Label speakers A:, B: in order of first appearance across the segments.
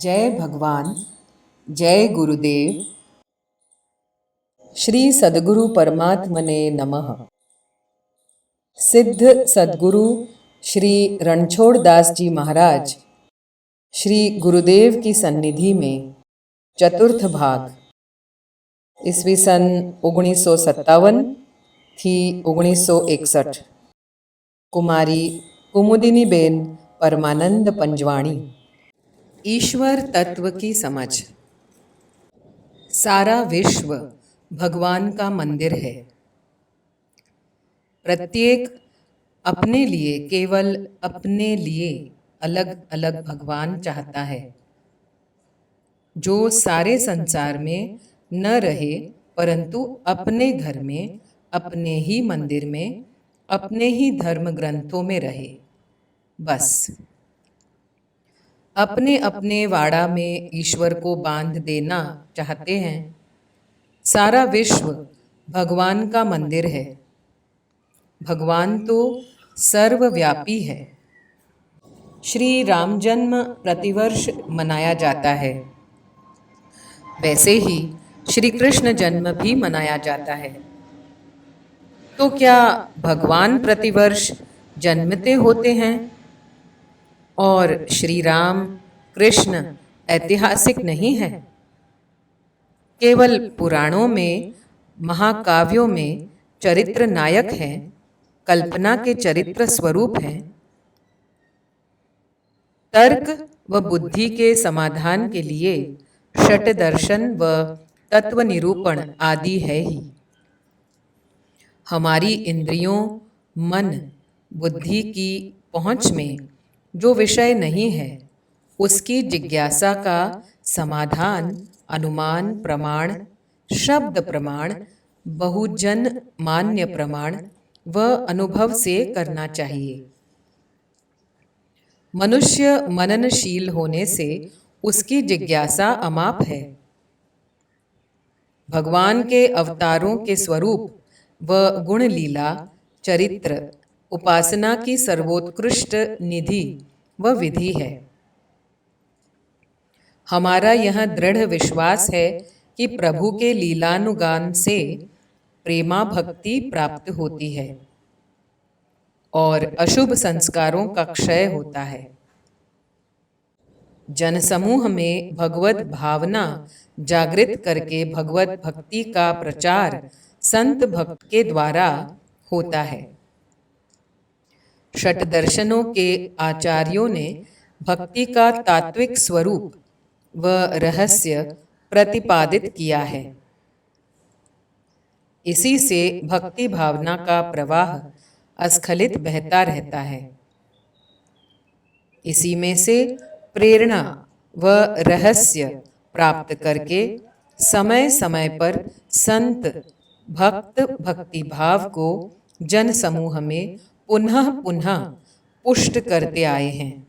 A: जय भगवान, जय गुरुदेव। श्री सद्गुरु परमात्मने नमः। सिद्ध सद्गुरु श्री रणछोड़ दास जी महाराज श्री गुरुदेव की सन्निधि में चतुर्थ भाग ईस्वी सन 1957 थी 1961 कुमारी कुमुदिनीबेन परमानंद पंजवाणी। ईश्वर तत्व की समझ। सारा विश्व भगवान का मंदिर है। प्रत्येक अपने लिए, केवल अपने लिए अलग अलग भगवान चाहता है, जो सारे संसार में न रहे परंतु अपने घर में, अपने ही मंदिर में, अपने ही धर्म ग्रंथों में रहे। बस अपने अपने वाड़ा में ईश्वर को बांध देना चाहते हैं। सारा विश्व भगवान का मंदिर है। भगवान तो सर्वव्यापी है। श्री राम जन्म प्रतिवर्ष मनाया जाता है, वैसे ही श्री कृष्ण जन्म भी मनाया जाता है। तो क्या भगवान प्रतिवर्ष जन्मते होते हैं और श्री राम कृष्ण ऐतिहासिक नहीं है? केवल पुराणों में, महाकाव्यों में चरित्र नायक हैं, कल्पना के चरित्र स्वरूप हैं। तर्क व बुद्धि के समाधान के लिए षट दर्शन व तत्व निरूपण आदि है ही। हमारी इंद्रियों, मन, बुद्धि की पहुंच में जो विषय नहीं है, उसकी जिज्ञासा का समाधान अनुमान प्रमाण, शब्द प्रमाण, बहुजन मान्य प्रमाण व अनुभव से करना चाहिए। मनुष्य मननशील होने से उसकी जिज्ञासा अमाप है। भगवान के अवतारों के स्वरूप व गुण लीला, चरित्र, उपासना की सर्वोत्कृष्ट निधि व विधि है। हमारा यह दृढ़ विश्वास है कि प्रभु के लीलानुगान से प्रेमा भक्ति प्राप्त होती है और अशुभ संस्कारों का क्षय होता है। जनसमूह में भगवत भावना जागृत करके भगवत भक्ति का प्रचार संत भक्त के द्वारा होता है। षट दर्शनों के आचार्यों ने भक्ति का तात्विक स्वरूप व रहस्य प्रतिपादित किया है। इसी से भक्ति भावना का प्रवाह अस्खलित बहता रहता है। इसी में से प्रेरणा व रहस्य प्राप्त करके समय समय पर संत भक्त भक्ति भाव को जन समूह में पुनः पुनः पुष्ट करते आए हैं।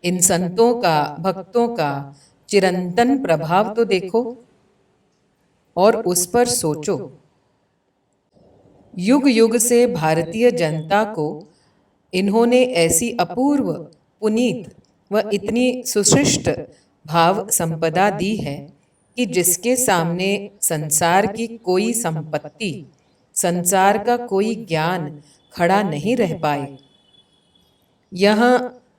A: इन संतों का, भक्तों का चिरंतन प्रभाव तो देखो और उस पर सोचो। युग युग से भारतीय जनता को इन्होंने ऐसी अपूर्व, पुनीत व इतनी सुशिष्ट भाव संपदा दी है कि जिसके सामने संसार की कोई संपत्ति, संसार का कोई ज्ञान खड़ा नहीं रह पाए। यह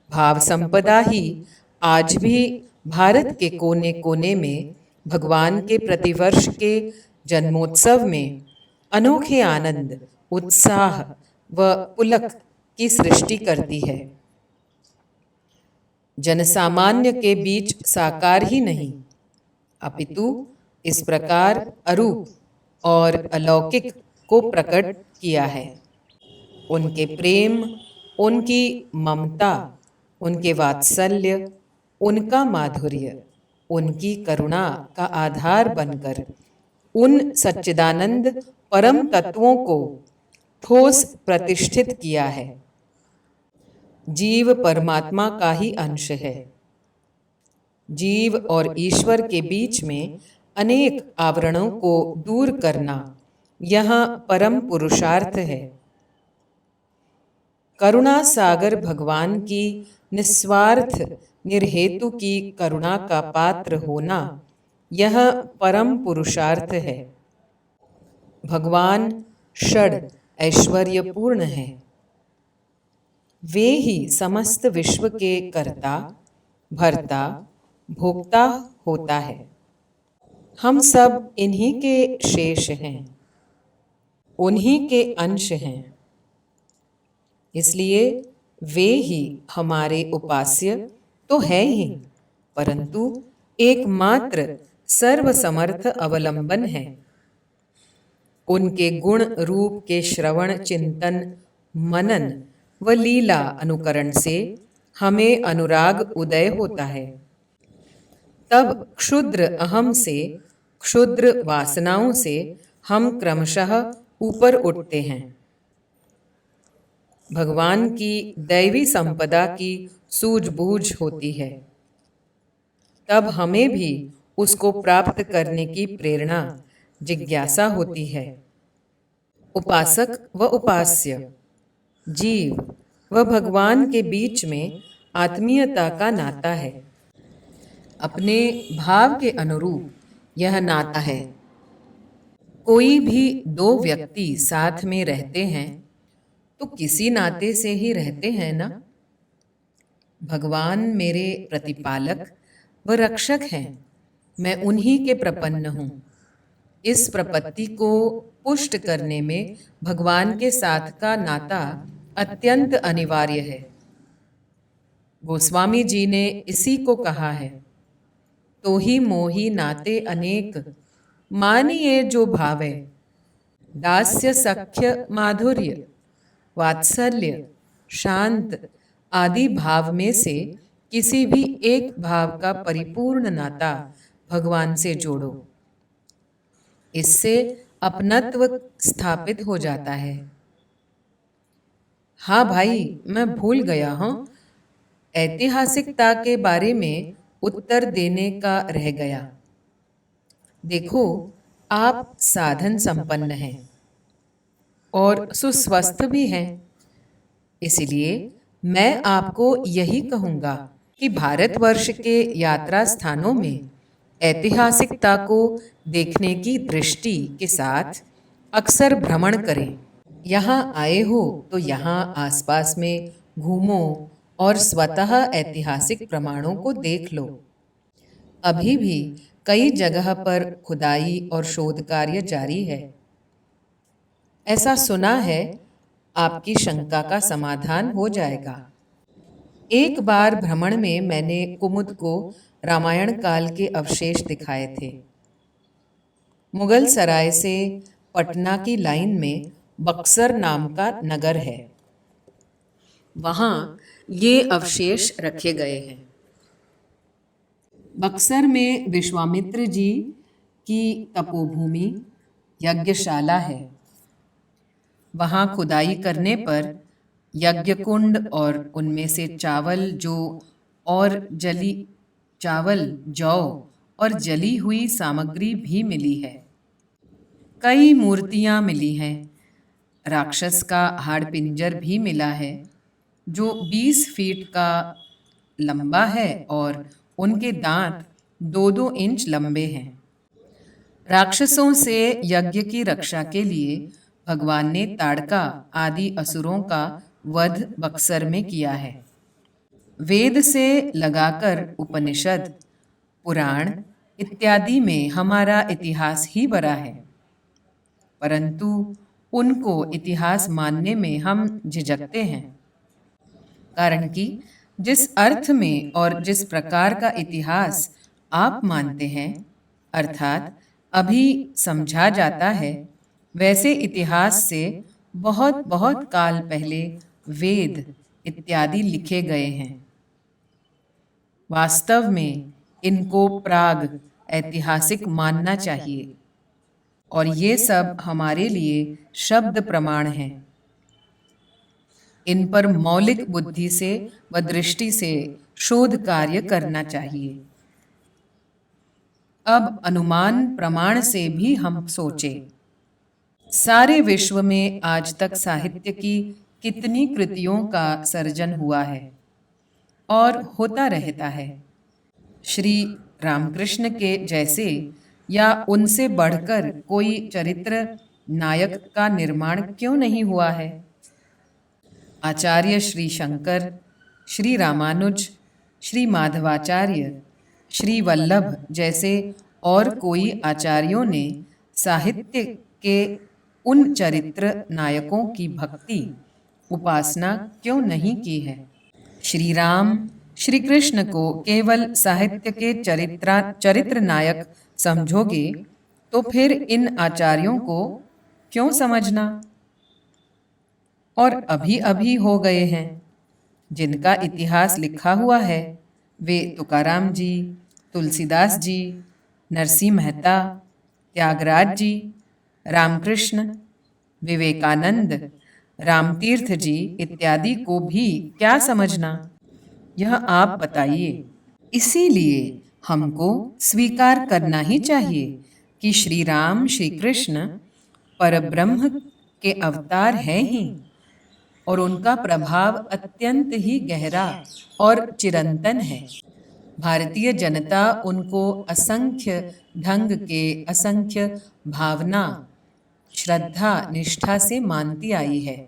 A: भाव संपदा ही आज भी भारत के कोने कोने में भगवान के प्रतिवर्ष के जन्मोत्सव में अनोखे आनंद, उत्साह व पुलक की सृष्टि करती है। जनसामान्य के बीच साकार ही नहीं, अपितु इस प्रकार अरूप और अलौकिक को प्रकट किया है। उनके प्रेम, उनकी ममता, उनके वात्सल्य, उनका माधुर्य, उनकी करुणा का आधार बनकर उन सच्चिदानंद परम तत्वों को ठोस प्रतिष्ठित किया है। जीव परमात्मा का ही अंश है। जीव और ईश्वर के बीच में अनेक आवरणों को दूर करना यह परम पुरुषार्थ है। करुणा सागर भगवान की निस्वार्थ निर्हेतु की करुणा का पात्र होना, यह परम पुरुषार्थ है। भगवान षड ऐश्वर्यपूर्ण है। वे ही समस्त विश्व के कर्ता, भर्ता, भोक्ता होता है। हम सब इन्हीं के शेष हैं, उन्हीं के अंश हैं। इसलिए वे ही हमारे उपास्य तो है ही, परंतु एकमात्र सर्वसमर्थ अवलंबन है। उनके गुण रूप के श्रवण, चिंतन, मनन व लीला अनुकरण से हमें अनुराग उदय होता है। तब क्षुद्र अहम से, क्षुद्र वासनाओं से हम क्रमशः ऊपर उठते हैं। भगवान की दैवी संपदा की सूझबूझ होती है। तब हमें भी उसको प्राप्त करने की प्रेरणा, जिज्ञासा होती है। उपासक व उपास्य, जीव व भगवान के बीच में आत्मीयता का नाता है। अपने भाव के अनुरूप यह नाता है। कोई भी दो व्यक्ति साथ में रहते हैं तो किसी नाते से ही रहते हैं ना। भगवान मेरे प्रतिपालक व रक्षक हैं, मैं उन्हीं के प्रपन्न हूँ। इस प्रपत्ति को पुष्ट करने में भगवान के साथ का नाता अत्यंत अनिवार्य है। गोस्वामी जी ने इसी को कहा है, तो ही मोही नाते अनेक, मानिए जो भावे। दास्य, सख्य, माधुर्य, वात्सल्य, शांत आदि भाव में से किसी भी एक भाव का परिपूर्ण नाता भगवान से जोड़ो। इससे अपनत्व स्थापित हो जाता है। हाँ भाई, मैं भूल गया हूँ, ऐतिहासिकता के बारे में उत्तर देने का रह गया। देखो, आप साधन संपन्न हैं और सुस्वस्थ भी हैं। इसलिए मैं आपको यही कहूँगा कि भारतवर्ष के यात्रा स्थानों में ऐतिहासिकता को देखने की दृष्टि के साथ अक्सर भ्रमण करें। यहाँ आए हो तो यहाँ आसपास में घूमो और स्वतः ऐतिहासिक प्रमाणों को देख लो। अभी भी कई जगह पर खुदाई और शोध कार्य जारी है। ऐसा सुना है, आपकी शंका का समाधान हो जाएगा। एक बार भ्रमण में मैंने कुमुद को रामायण काल के अवशेष दिखाए थे। मुगल सराय से पटना की लाइन में बक्सर नाम का नगर है। वहाँ ये अवशेष रखे गए हैं। बक्सर में विश्वामित्र जी की तपोभूमि यज्ञशाला है। वहाँ खुदाई करने पर यज्ञ कुंड और उनमें से चावल जौ और जली हुई सामग्री भी मिली है। कई मूर्तियाँ मिली हैं। राक्षस का हाड़पिंजर भी मिला है जो 20 फीट का लंबा है और उनके दांत 2-2 इंच लंबे हैं। राक्षसों से यज्ञ की रक्षा के लिए भगवान ने ताड़का आदि असुरों का वध बक्सर में किया है। वेद से लगाकर उपनिषद, पुराण इत्यादि में हमारा इतिहास ही भरा है, परंतु उनको इतिहास मानने में हम झिझकते हैं। कारण कि जिस अर्थ में और जिस प्रकार का इतिहास आप मानते हैं, अर्थात अभी समझा जाता है, वैसे इतिहास से बहुत बहुत काल पहले वेद इत्यादि लिखे गए हैं। वास्तव में इनको प्राग ऐतिहासिक मानना चाहिए और ये सब हमारे लिए शब्द प्रमाण हैं। इन पर मौलिक बुद्धि से व दृष्टि से शोध कार्य करना चाहिए। अब अनुमान प्रमाण से भी हम सोचें। सारे विश्व में आज तक साहित्य की कितनी कृतियों का सर्जन हुआ है। और होता रहता है। श्री रामकृष्ण के जैसे या उनसे बढ़कर कोई चरित्र नायक का निर्माण क्यों नहीं हुआ है? आचार्य श्री शंकर, श्री रामानुज, श्री माधवाचार्य, श्री वल्लभ जैसे और कोई आचार्यों ने साहित्य के उन चरित्र नायकों की भक्ति उपासना क्यों नहीं की है? श्री राम, श्री कृष्ण को केवल साहित्य के चरित्र नायक समझोगे तो फिर इन आचार्यों को क्यों समझना? और अभी अभी हो गए हैं जिनका इतिहास लिखा हुआ है, वे तुकाराम जी, तुलसीदास जी, नरसिंह मेहता, त्यागराज जी, रामकृष्ण, विवेकानंद, रामतीर्थ जी इत्यादि को भी क्या समझना, यह आप बताइए। इसीलिए हमको स्वीकार करना ही चाहिए कि श्री राम श्री कृष्ण परब्रह्म के अवतार हैं ही, और उनका प्रभाव अत्यंत ही गहरा और चिरंतन है। भारतीय जनता उनको असंख्य ढंग के, असंख्य भावना, श्रद्धा, निष्ठा से मानती आई है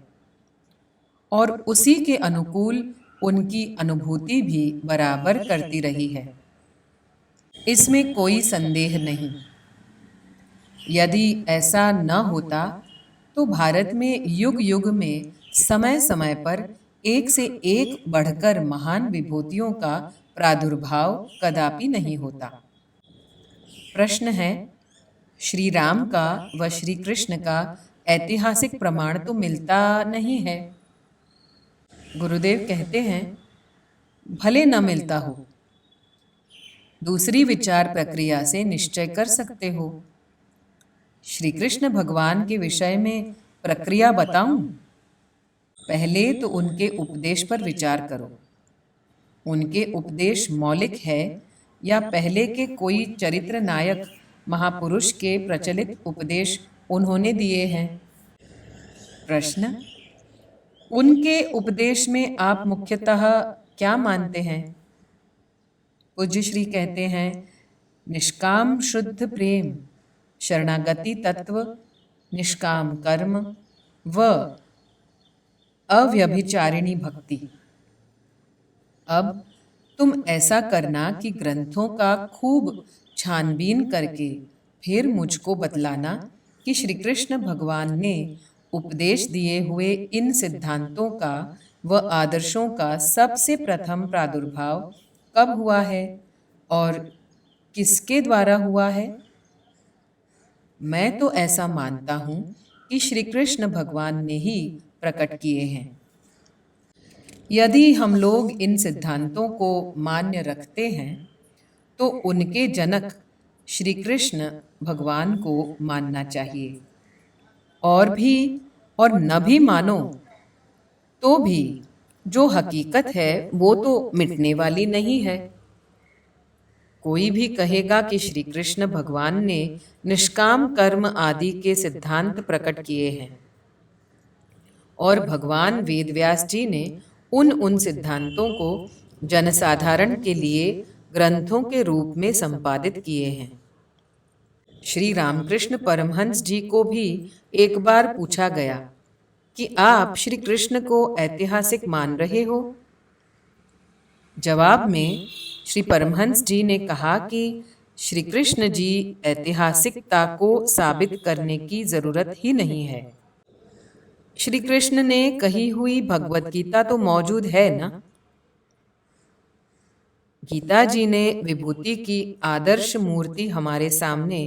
A: और उसी के अनुकूल उनकी अनुभूति भी बराबर करती रही है। इसमें कोई संदेह नहीं। यदि ऐसा न होता तो भारत में युग युग में समय समय पर एक से एक बढ़कर महान विभूतियों का प्रादुर्भाव कदापि नहीं होता। प्रश्न है, श्री राम का व श्री कृष्ण का ऐतिहासिक प्रमाण तो मिलता नहीं है। गुरुदेव कहते हैं, भले न मिलता हो, दूसरी विचार प्रक्रिया से निश्चय कर सकते हो। श्री कृष्ण भगवान के विषय में प्रक्रिया बताऊं? पहले तो उनके उपदेश पर विचार करो। उनके उपदेश मौलिक है या पहले के कोई चरित्र नायक महापुरुष के प्रचलित उपदेश उन्होंने दिए हैं? प्रश्न, उनके उपदेश में आप मुख्यतः क्या मानते हैं? पूज्य श्री कहते हैं, निष्काम शुद्ध प्रेम, शरणागति तत्व, निष्काम कर्म व अव्यभिचारिणी भक्ति। अब तुम ऐसा करना कि ग्रंथों का खूब छानबीन करके फिर मुझको बतलाना कि श्री कृष्ण भगवान ने उपदेश दिए हुए इन सिद्धांतों का व आदर्शों का सबसे प्रथम प्रादुर्भाव कब हुआ है और किसके द्वारा हुआ है। मैं तो ऐसा मानता हूँ कि श्री कृष्ण भगवान ने ही प्रकट किए हैं। यदि हम लोग इन सिद्धांतों को मान्य रखते हैं तो उनके जनक श्री कृष्ण भगवान को मानना चाहिए, और न भी मानो तो भी जो हकीकत है वो तो मिटने वाली नहीं है। कोई भी कहेगा कि श्री कृष्ण भगवान ने निष्काम कर्म आदि के सिद्धांत प्रकट किए हैं और भगवान वेदव्यास जी ने उन सिद्धांतों को जनसाधारण के लिए ग्रंथों के रूप में संपादित किए हैं। श्री रामकृष्ण परमहंस जी को भी एक बार पूछा गया कि आप श्री कृष्ण को ऐतिहासिक मान रहे हो? जवाब में श्री परमहंस जी ने कहा कि श्री कृष्ण जी ऐतिहासिकता को साबित करने की जरूरत ही नहीं है। श्री कृष्ण ने कही हुई भगवत गीता तो मौजूद है ना। गीता जी ने विभूति की आदर्श मूर्ति हमारे सामने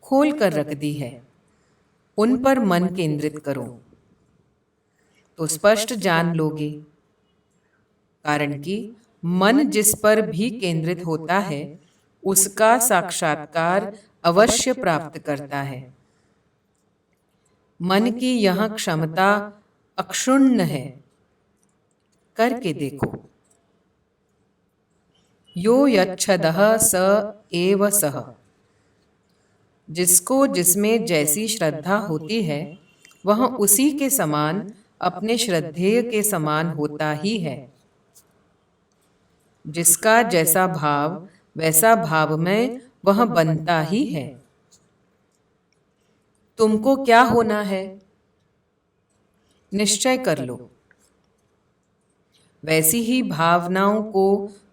A: खोल कर रख दी है। उन पर मन केंद्रित करो तो स्पष्ट जान लोगे, कारण कि मन जिस पर भी केंद्रित होता है उसका साक्षात्कार अवश्य प्राप्त करता है। मन की यह क्षमता अक्षुण्ण है, करके देखो। यो यच्छदः स एव सः। जिसको जिसमें जैसी श्रद्धा होती है वह उसी के समान, अपने श्रद्धेय के समान होता ही है। जिसका जैसा भाव वैसा भावमय वह बनता ही है। तुमको क्या होना है, निश्चय कर लो। वैसी ही भावनाओं को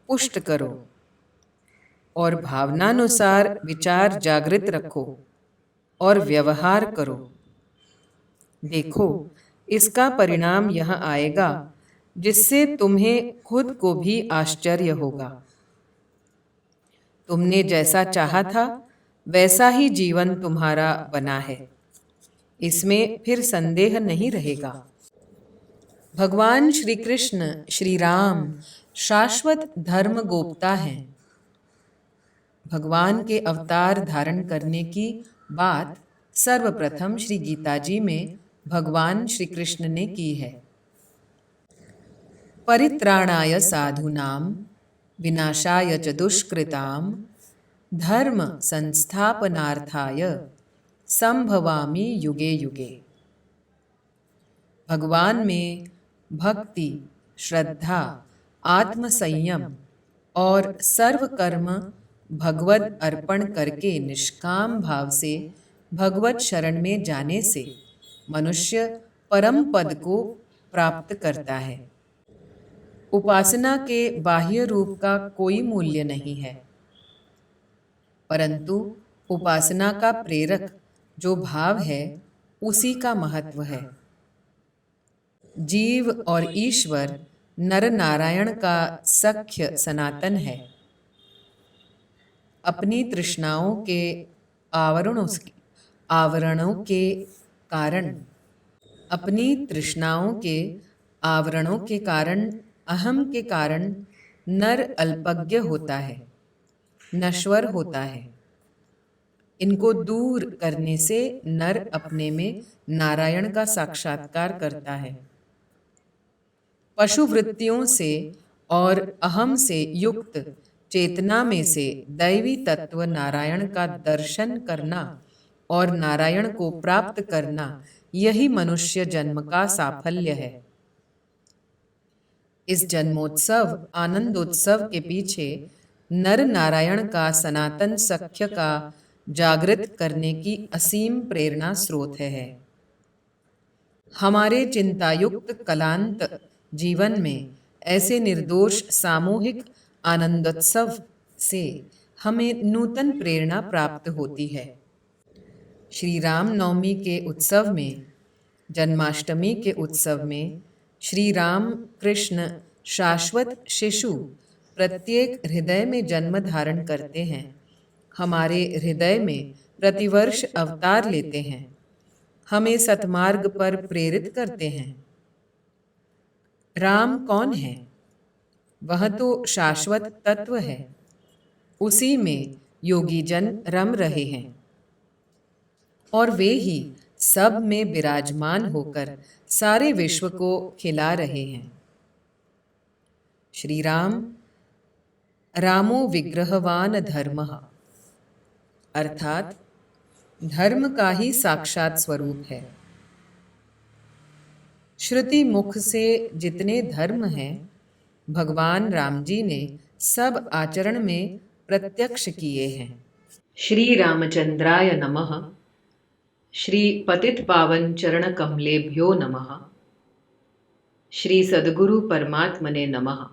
A: पुष्ट करो और भावनानुसार विचार जागृत रखो और व्यवहार करो। देखो, इसका परिणाम यह आएगा जिससे तुम्हें खुद को भी आश्चर्य होगा। तुमने जैसा चाहा था वैसा ही जीवन तुम्हारा बना है, इसमें फिर संदेह नहीं रहेगा। भगवान श्री कृष्ण श्री राम शाश्वत धर्म गोप्ता हैं। भगवान के अवतार धारण करने की बात सर्वप्रथम श्री गीता जी में भगवान श्री कृष्ण ने की है। परित्राणाय साधूनां विनाशाय च दुष्कृतां धर्म संस्थापनार्थाय संभवामि युगे युगे। भगवान में भक्ति, श्रद्धा, आत्मसंयम और सर्व कर्म भगवद अर्पण करके निष्काम भाव से भगवत शरण में जाने से मनुष्य परम पद को प्राप्त करता है। उपासना के बाह्य रूप का कोई मूल्य नहीं है, परंतु उपासना का प्रेरक जो भाव है उसी का महत्व है। जीव और ईश्वर नर नारायण का सख्य सनातन है। अपनी तृष्णाओं के आवरणों के कारण अहम के कारण नर अल्पज्ञ होता है, नश्वर होता है। इनको दूर करने से नर अपने में नारायण का साक्षात्कार करता है। पशु वृत्तियों से और अहम से युक्त चेतना में से दैवी तत्व नारायण का दर्शन करना और नारायण को प्राप्त करना, यही मनुष्य जन्म का साफल्य है। इस जन्मोत्सव आनंदोत्सव के पीछे नर नारायण का सनातन सख्य का जागृत करने की असीम प्रेरणा स्रोत है। हमारे चिंतायुक्त कलांत जीवन में ऐसे निर्दोष सामूहिक आनंदोत्सव से हमें नूतन प्रेरणा प्राप्त होती है। श्री राम नवमी के उत्सव में, जन्माष्टमी के उत्सव में श्री राम कृष्ण शाश्वत शिशु प्रत्येक हृदय में जन्म धारण करते हैं। हमारे हृदय में प्रतिवर्ष अवतार लेते हैं, हमें सतमार्ग पर प्रेरित करते हैं। राम कौन है? वह तो शाश्वत तत्व है, उसी में योगी जन रम रहे हैं और वे ही सब में विराजमान होकर सारे विश्व को खिला रहे हैं। श्री राम रामो विग्रहवान धर्मः, अर्थात धर्म का ही साक्षात स्वरूप है। श्रुति मुख से जितने धर्म हैं, भगवान राम जी ने सब आचरण में प्रत्यक्ष किए हैं। श्री रामचंद्राय नमः। श्री पतित पावन चरण कमलेभ्यो नमः। श्री सद्गुरु परमात्मने नमः।